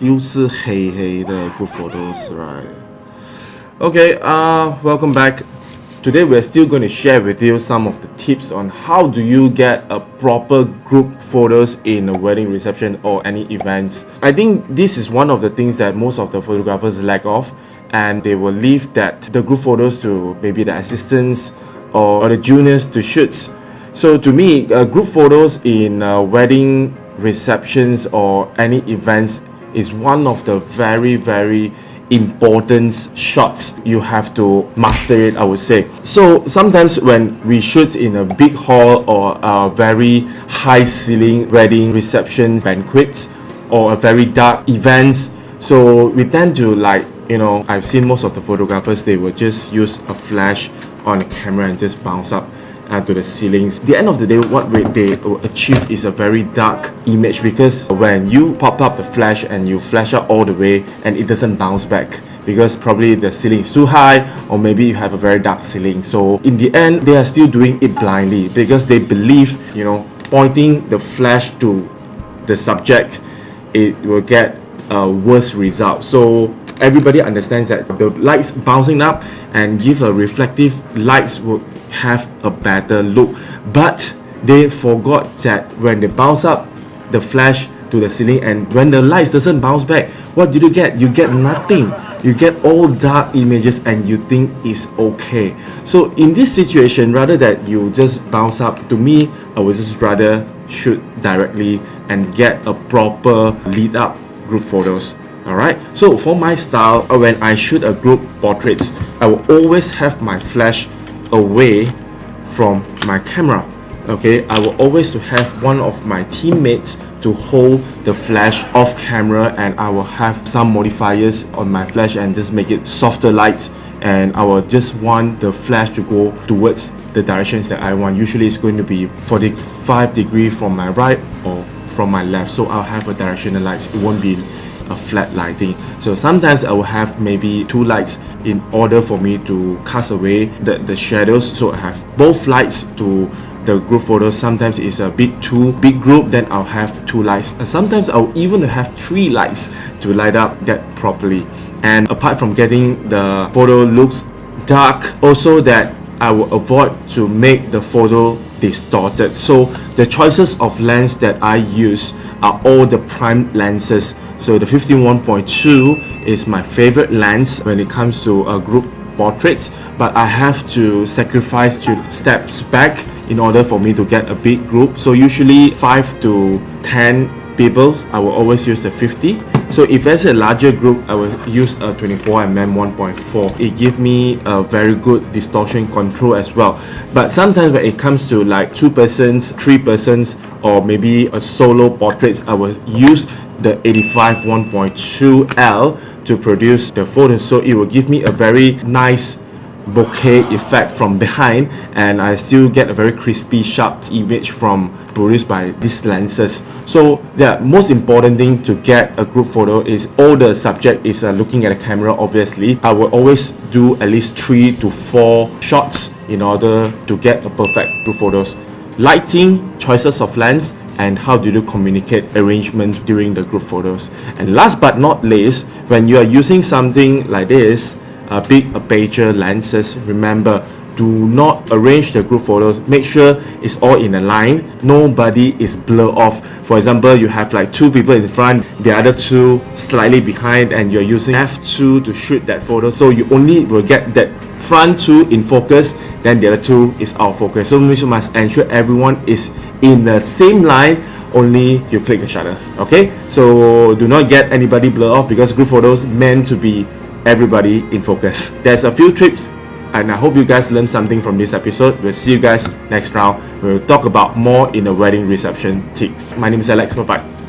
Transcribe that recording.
又是黑黑的 group photos, right? Okay, welcome back. Today we're still going to share with you some of the tips on how do you get a proper group photos in a wedding reception or any events. I think this is one of the things that most of the photographers lack of, and they will leave the group photos to maybe the assistants or the juniors to shoot. So to me, group photos in wedding receptions or any events is one of the very important shots. You have to master it, I would say. So sometimes when we shoot in a big hall or a very high ceiling wedding receptions, banquets, or a very dark events, so we tend to I've seen most of the photographers, they will just use a flash on the camera and just bounce up to the ceilings. At the end of the day, what they achieve is a very dark image, because when you pop up the flash and you flash out all the way and it doesn't bounce back, because probably the ceiling is too high or maybe you have a very dark ceiling. So in the end, they are still doing it blindly because they believe, pointing the flash to the subject, it will get a worse result. So everybody understands that the lights bouncing up and give a reflective lights will have a better look, but they forgot that when they bounce up the flash to the ceiling and when the lights doesn't bounce back, what do you get? You get nothing. You get all dark images and you think it's okay. So in this situation, rather that you just bounce up, to me, I would just rather shoot directly and get a proper lead up group photos. Alright, so for my style, when I shoot a group portraits, I will always have my flash away from my camera. Okay, I will always have one of my teammates to hold the flash off camera, and I will have some modifiers on my flash and just make it softer lights, and I will just want the flash to go towards the directions that I want. Usually it's going to be 45 degrees from my right or from my left, so I'll have a directional lights. It won't be a flat lighting. So sometimes I will have maybe two lights in order for me to cast away the shadows, so I have both lights to the group photos. Sometimes it's a bit too big group, then I'll have two lights, and sometimes I'll even have three lights to light up that properly. And apart from getting the photo looks dark, also that I will avoid to make the photo distorted. So the choices of lens that I use are all the prime lenses. So the 51.2 is my favorite lens when it comes to a group portraits, but I have to sacrifice 2 steps back in order for me to get a big group. So usually 5 to 10 people, I will always use the 50. So if there's a larger group, I will use a 24mm 1.4. It gives me a very good distortion control as well. But sometimes when it comes to like 2 persons, 3 persons, or maybe a solo portraits, I will use the 85 1.2L to produce the photos. So it will give me a very nice bokeh effect from behind, and I still get a very crispy sharp image from produced by these lenses. So the most important thing to get a group photo is all the subject is looking at the camera. Obviously I will always do at least 3 to 4 shots in order to get a perfect group photos. Lighting, choices of lens, and how do you communicate arrangements during the group photos. And last but not least, when you are using something like this, big aperture lenses, remember, do not arrange the group photos. Make sure it's all in a line, nobody is blurred off. For example, you have like 2 people in front, the other 2 slightly behind, and you're using f2 to shoot that photo, so you only will get that front 2 in focus, then the other 2 is out of focus. So you must ensure everyone is in the same line, only you click the shutter. Okay, so do not get anybody blurred off, because group photos meant to be everybody in focus. There's a few tips, and I hope you guys learned something from this episode. We'll see you guys next round. We'll talk about more in the wedding reception tip. My name is Alex. Bye bye.